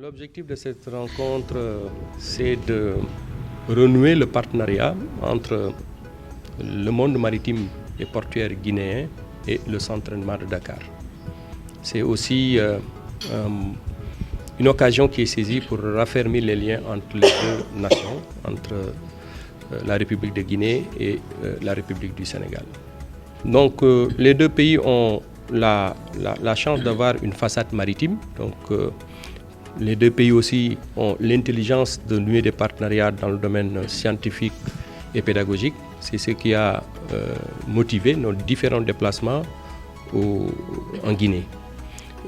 L'objectif de cette rencontre, c'est de renouer le partenariat entre le monde maritime et portuaire guinéen et le centre entraînement de Dakar. C'est aussi une occasion qui est saisie pour raffermir les liens entre les deux nations, entre la République de Guinée et la République du Sénégal. Donc les deux pays ont la chance d'avoir une façade maritime. Donc, les deux pays aussi ont l'intelligence de nouer des partenariats dans le domaine scientifique et pédagogique. C'est ce qui a motivé nos différents déplacements en Guinée.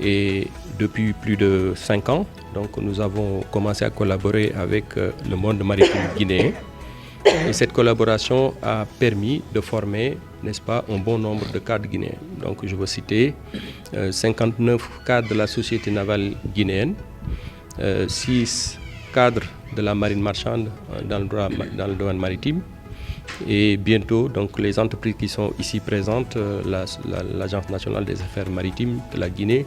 Et depuis plus de 5 ans, donc, nous avons commencé à collaborer avec le monde maritime guinéen. Et cette collaboration a permis de former, n'est-ce pas, un bon nombre de cadres guinéens. Donc je veux citer 59 cadres de la société navale guinéenne, 6 cadres de la marine marchande dans le domaine maritime, et bientôt donc, les entreprises qui sont ici présentes, l'Agence nationale des affaires maritimes de la Guinée,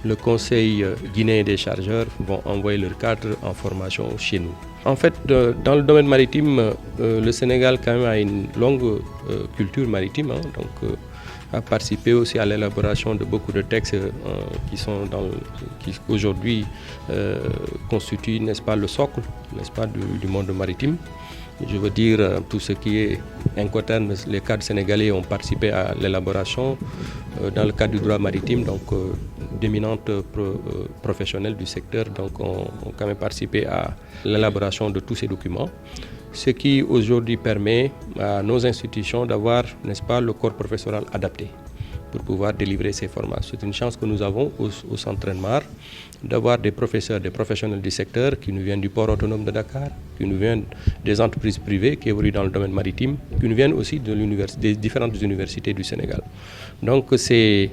le Conseil guinéen des chargeurs vont envoyer leurs cadres en formation chez nous. En fait, dans le domaine maritime, le Sénégal quand même a une longue culture maritime, donc a participé aussi à l'élaboration de beaucoup de textes qui aujourd'hui constituent, n'est-ce pas, le socle, n'est-ce pas, du monde maritime. Je veux dire, tout ce qui est Incoterm, les cadres sénégalais ont participé à l'élaboration dans le cadre du droit maritime, donc d'éminentes professionnels du secteur donc, ont quand même participé à l'élaboration de tous ces documents, ce qui aujourd'hui permet à nos institutions d'avoir, n'est-ce pas, le corps professoral adapté pour pouvoir délivrer ces formations. C'est une chance que nous avons au centre Enmar d'avoir des professeurs, des professionnels du secteur qui nous viennent du port autonome de Dakar, qui nous viennent des entreprises privées qui évoluent dans le domaine maritime, qui nous viennent aussi des différentes universités du Sénégal. Donc c'est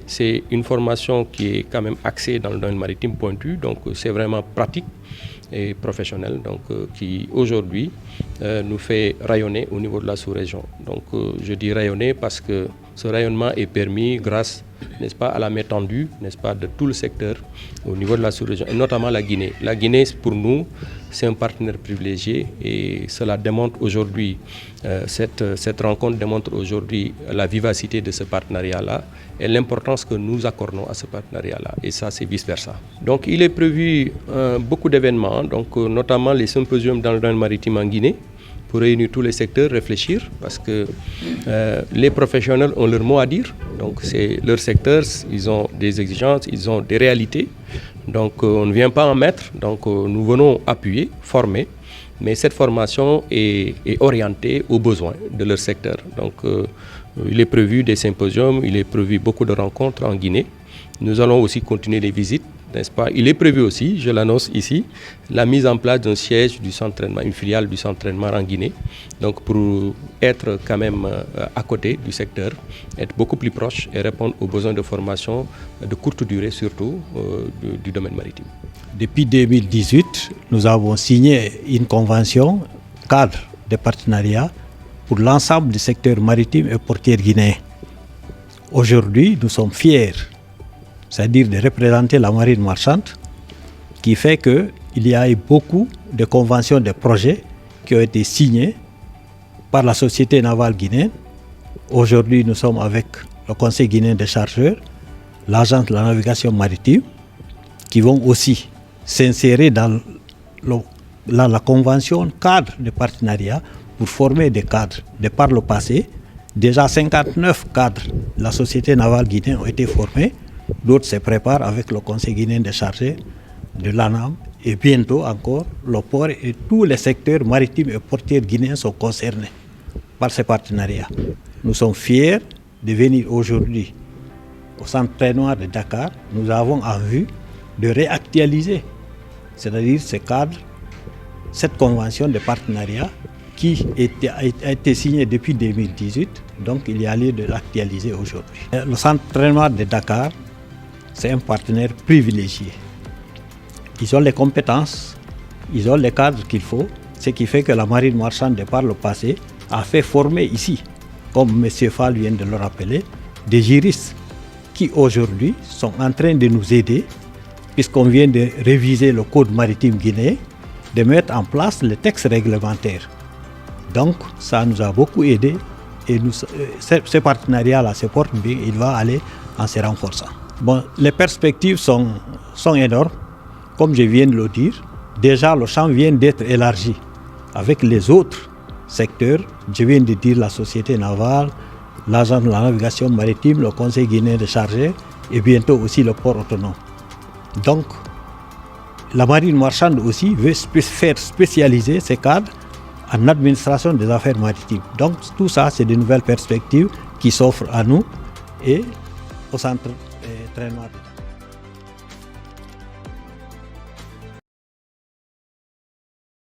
une formation qui est quand même axée dans le domaine maritime pointu, donc c'est vraiment pratique et professionnel, donc qui aujourd'hui nous fait rayonner au niveau de la sous-région. Donc je dis rayonner parce que ce rayonnement est permis grâce, n'est-ce pas, à la main tendue, n'est-ce pas, de tout le secteur au niveau de la sous-région, et notamment la Guinée. La Guinée, pour nous, c'est un partenaire privilégié et cela démontre aujourd'hui, cette rencontre démontre aujourd'hui la vivacité de ce partenariat-là et l'importance que nous accordons à ce partenariat-là. Et ça, c'est vice-versa. Donc, il est prévu beaucoup d'événements, donc notamment les symposiums dans le domaine maritime en Guinée, pour réunir tous les secteurs, réfléchir, parce que les professionnels ont leur mot à dire. Donc c'est leur secteur, ils ont des exigences, ils ont des réalités. Donc on ne vient pas en mettre, donc nous venons appuyer, former, mais cette formation est orientée aux besoins de leur secteur. Donc il est prévu des symposiums, il est prévu beaucoup de rencontres en Guinée. Nous allons aussi continuer les visites, n'est-ce pas? Il est prévu aussi, je l'annonce ici, la mise en place d'un siège du centre entraînement, une filiale du centre entraînement en Guinée, donc pour être quand même à côté du secteur, être beaucoup plus proche et répondre aux besoins de formation de courte durée surtout du domaine maritime. Depuis 2018, nous avons signé une convention cadre de partenariat pour l'ensemble du secteur maritime et portuaire guinéen. Aujourd'hui, nous sommes fiers, c'est-à-dire de représenter la marine marchande, qui fait qu'il y a eu beaucoup de conventions, de projets qui ont été signés par la société navale guinéenne. Aujourd'hui, nous sommes avec le Conseil guinéen des chargeurs, l'Agence de la navigation maritime, qui vont aussi s'insérer dans la convention cadre de partenariat pour former des cadres. De par le passé, déjà 59 cadres de la société navale guinéenne ont été formés. D'autres se préparent avec le Conseil guinéen des chargeurs de l'ANAM et bientôt encore le port et tous les secteurs maritimes et portuaires guinéens sont concernés par ce partenariat. Nous sommes fiers de venir aujourd'hui au centre entraînement de Dakar. Nous avons en vue de réactualiser, c'est-à-dire ce cadre, cette convention de partenariat qui a été signée depuis 2018, donc il y a lieu de l'actualiser aujourd'hui. Le centre entraînement de Dakar, c'est un partenaire privilégié. Ils ont les compétences, ils ont les cadres qu'il faut, ce qui fait que la marine marchande, de par le passé, a fait former ici, comme M. Fall vient de le rappeler, des juristes qui aujourd'hui sont en train de nous aider puisqu'on vient de réviser le code maritime guinéen, de mettre en place les textes réglementaires. Donc, ça nous a beaucoup aidé et ce partenariat-là se porte bien, il va aller en se renforçant. Bon, les perspectives sont énormes, comme je viens de le dire. Déjà, le champ vient d'être élargi avec les autres secteurs. Je viens de dire la société navale, l'agence de la navigation maritime, le conseil guinéen de chargeurs et bientôt aussi le port autonome. Donc, la marine marchande aussi veut faire spécialiser ses cadres en administration des affaires maritimes. Donc, tout ça, c'est de nouvelles perspectives qui s'offrent à nous et au centre très noir.